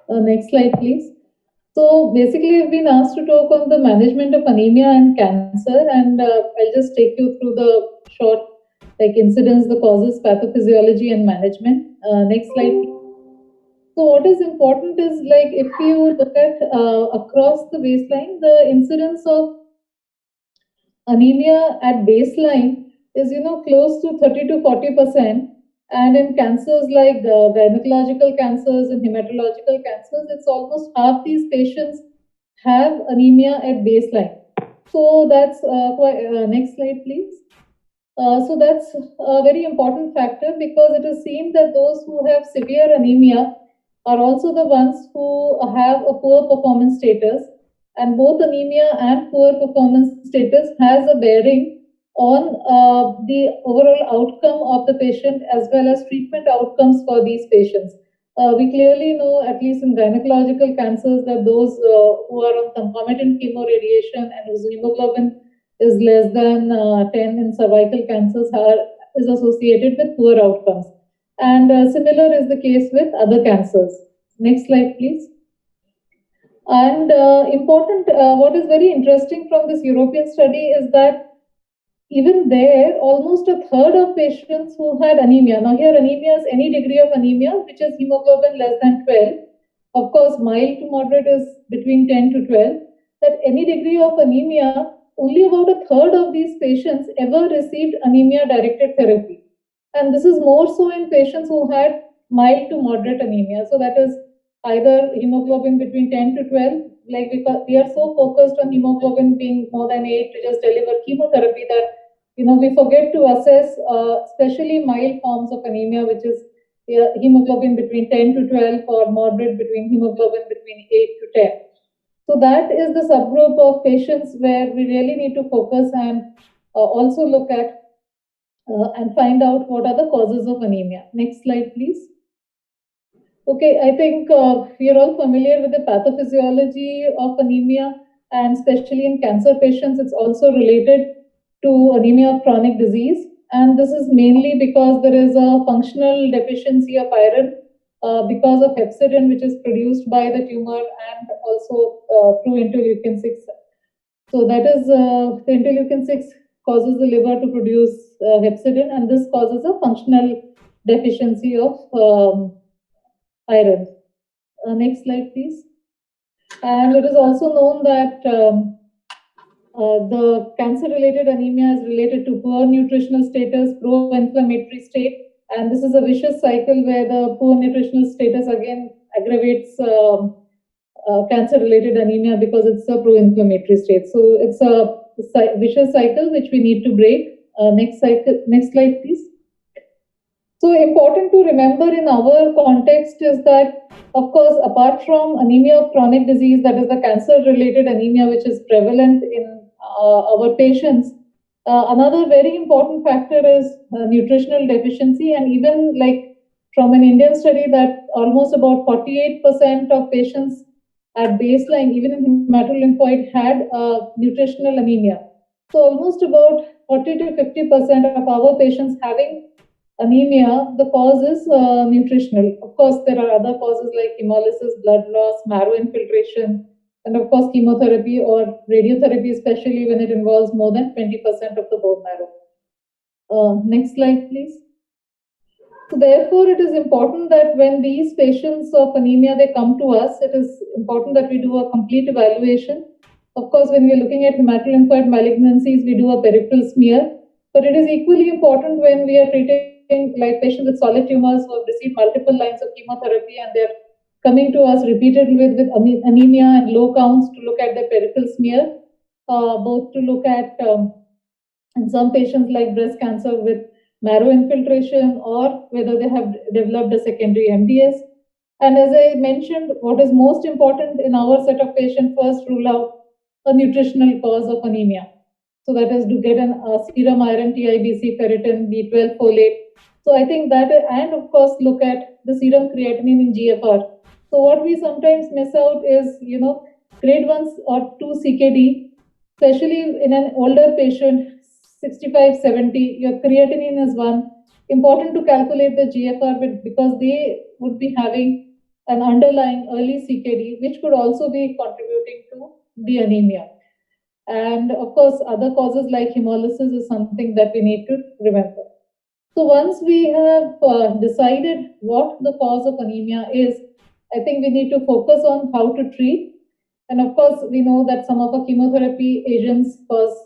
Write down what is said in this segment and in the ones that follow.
Next slide, please. So basically, I've been asked to talk on the management of anemia and cancer, and I'll just take you through the short incidence, the causes, pathophysiology, and management. Next slide, please. So what is important is if you look at across the baseline, the incidence of anemia at baseline is close to 30 to 40%, and in cancers like gynecological cancers and hematological cancers, it's almost half these patients have anemia at baseline. So that's next slide, please. So that's a very important factor, because it is seen that those who have severe anemia are also the ones who have a poor performance status, and both anemia and poor performance status has a bearing on the overall outcome of the patient as well as treatment outcomes for these patients. We clearly know, at least in gynecological cancers, that those who are on concomitant chemoradiation and whose hemoglobin is less than 10 in cervical cancers is associated with poor outcomes. And similar is the case with other cancers. Next slide, please. And what is very interesting from this European study is that even there, almost a third of patients who had anemia. Now here, anemia is any degree of anemia, which is hemoglobin less than 12. Of course, mild to moderate is between 10 to 12. That any degree of anemia, only about a third of these patients ever received anemia-directed therapy. And this is more so in patients who had mild to moderate anemia. So that is either hemoglobin between 10 to 12, because we are so focused on hemoglobin being more than 8 to just deliver chemotherapy that we forget to assess especially mild forms of anemia, which is hemoglobin between 10 to 12, or moderate between hemoglobin between 8 to 10. So that is the subgroup of patients where we really need to focus and also look at and find out what are the causes of anemia. Next slide, please. Okay, I think we are all familiar with the pathophysiology of anemia, and especially in cancer patients, it's also related to anemia of chronic disease. And this is mainly because there is a functional deficiency of iron because of hepcidin, which is produced by the tumor and also through interleukin 6. So that is the interleukin 6 causes the liver to produce hepcidin, and this causes a functional deficiency of iron. Next slide, please. And it is also known that the cancer-related anemia is related to poor nutritional status, pro-inflammatory state, and this is a vicious cycle where the poor nutritional status again aggravates cancer-related anemia because it's a pro-inflammatory state. So it's a vicious cycle which we need to break. Next slide, please. So important to remember in our context is that, of course, apart from anemia of chronic disease, that is the cancer-related anemia, which is prevalent in our patients, another very important factor is nutritional deficiency. And even from an Indian study, that almost about 48% of patients at baseline, even in hematolymphoid, had nutritional anemia. So almost about 40 to 50% of our patients having anemia, the cause is nutritional. Of course, there are other causes like hemolysis, blood loss, marrow infiltration, and of course, chemotherapy or radiotherapy, especially when it involves more than 20% of the bone marrow. Next slide, please. So therefore, it is important that when these patients of anemia, they come to us, it is important that we do a complete evaluation. Of course, when we are looking at hematolymphoid malignancies, we do a peripheral smear. But it is equally important when we are treating patients with solid tumors who have received multiple lines of chemotherapy and they're coming to us repeatedly with anemia and low counts, to look at the peripheral smear, both to look at in some patients like breast cancer with marrow infiltration, or whether they have developed a secondary MDS. And as I mentioned, what is most important in our set of patients, first rule out a nutritional cause of anemia. So that is to get a serum iron, TIBC, ferritin, B12, folate. So I think that, and of course, look at the serum creatinine in GFR. So what we sometimes miss out is, grade 1 or 2 CKD, especially in an older patient, 65, 70, your creatinine is 1. Important to calculate the GFR because they would be having an underlying early CKD, which could also be contributing to the anemia. And of course, other causes like hemolysis is something that we need to remember. So once we have decided what the cause of anemia is, I think we need to focus on how to treat. And of course, we know that some of the chemotherapy agents cause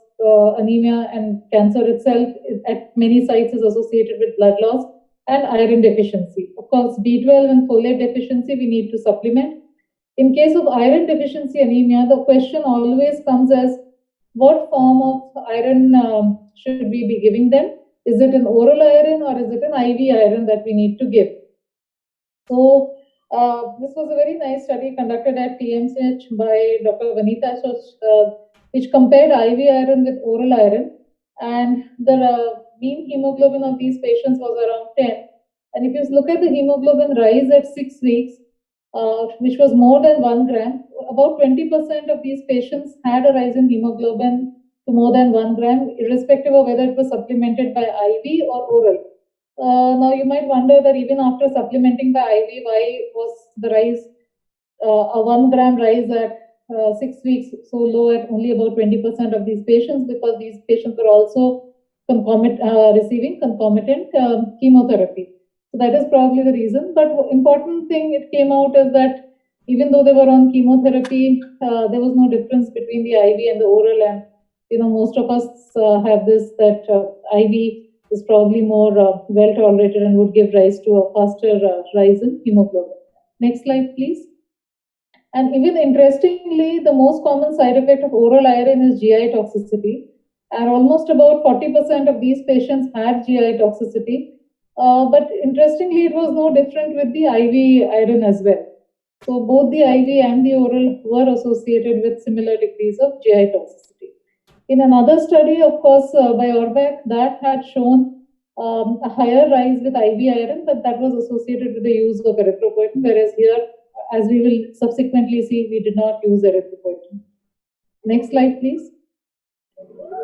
anemia, and cancer itself at many sites is associated with blood loss and iron deficiency. Of course, B12 and folate deficiency we need to supplement. In case of iron deficiency anemia, the question always comes as what form of iron should we be giving them? Is it an oral iron or is it an IV iron that we need to give? So this was a very nice study conducted at PMCH by Dr. Vanita, which compared IV iron with oral iron, and the mean hemoglobin of these patients was around 10. And if you look at the hemoglobin rise at 6 weeks, which was more than 1 gram, about 20% of these patients had a rise in hemoglobin to more than 1 gram, irrespective of whether it was supplemented by IV or oral. Now you might wonder that even after supplementing by IV, why was the rise, a 1 gram rise at 6 weeks so low at only about 20% of these patients, because these patients were also receiving concomitant chemotherapy. So that is probably the reason. But important thing it came out is that even though they were on chemotherapy, there was no difference between the IV and the oral. And most of us have this, that IV is probably more well tolerated and would give rise to a faster rise in hemoglobin. Next slide, please. And even interestingly, the most common side effect of oral iron is GI toxicity. And almost about 40% of these patients had GI toxicity. But interestingly, it was no different with the IV iron as well. So both the IV and the oral were associated with similar degrees of GI toxicity. In another study, of course, by Orbach, that had shown a higher rise with IV iron, but that was associated with the use of erythropoietin, whereas here, as we will subsequently see, we did not use erythropoietin. Next slide, please.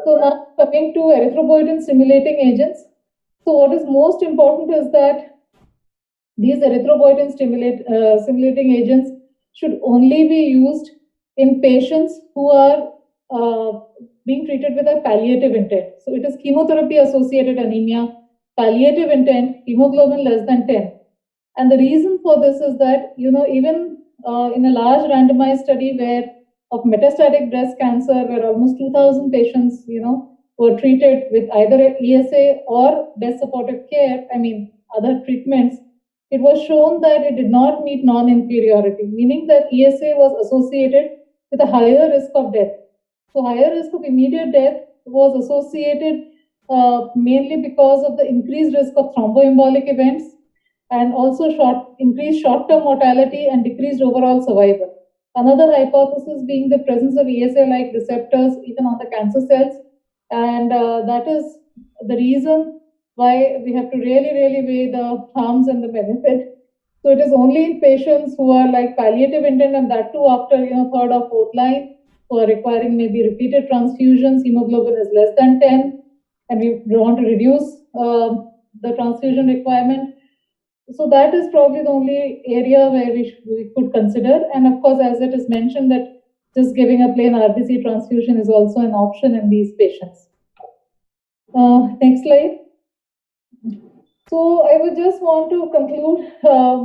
So now coming to erythropoietin stimulating agents. So what is most important is that these erythropoietin stimulating agents should only be used in patients who are being treated with a palliative intent. So it is chemotherapy associated anemia, palliative intent, hemoglobin less than 10. And the reason for this is that, even in a large randomized study of metastatic breast cancer, where almost 2,000 patients, were treated with either ESA or best supportive care, other treatments, it was shown that it did not meet non-inferiority, meaning that ESA was associated with a higher risk of death. So higher risk of immediate death was associated mainly because of the increased risk of thromboembolic events, and also increased short-term mortality and decreased overall survival. Another hypothesis being the presence of ESA-like receptors even on the cancer cells, and that is the reason why we have to really, really weigh the harms and the benefit. So it is only in patients who are like palliative intent, and that too after third or fourth line, who are requiring maybe repeated transfusions, hemoglobin is less than 10, and we want to reduce the transfusion requirement. So that is probably the only area where we could consider. And of course, as it is mentioned, that just giving a plain RBC transfusion is also an option in these patients. Next slide. So I would just want to conclude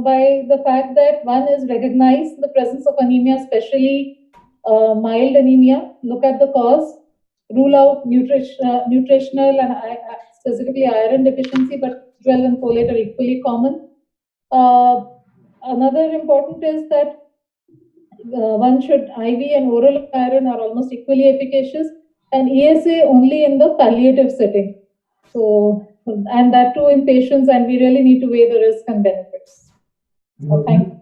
by the fact that one is recognize the presence of anemia, especially mild anemia, look at the cause, rule out nutritional and specifically iron deficiency, but B12 and folate are equally common. Another important is that one should IV and oral iron are almost equally efficacious, and ESA only in the palliative setting. So, and that too in patients, and we really need to weigh the risk and benefits. So thank you.